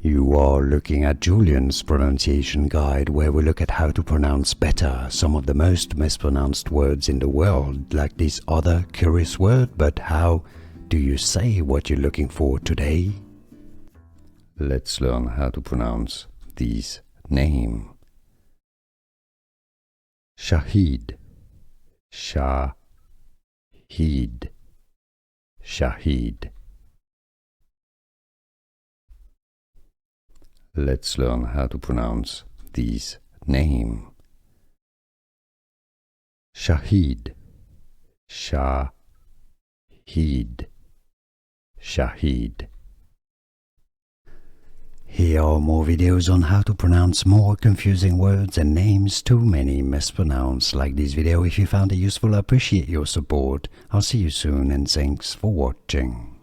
You are looking at Julian's pronunciation guide, where we look at how to pronounce better some of the most mispronounced words in the world, like this other curious word. But how do you say what you're looking for today? Let's learn how to pronounce this name. Shaheed, Shaheed, Shaheed. Let's learn how to pronounce this name. Shaheed, Shaheed, Shaheed. Here are more videos on how to pronounce more confusing words and names too many mispronounced. Like this video if you found it useful. I appreciate your support. I'll see you soon and thanks for watching.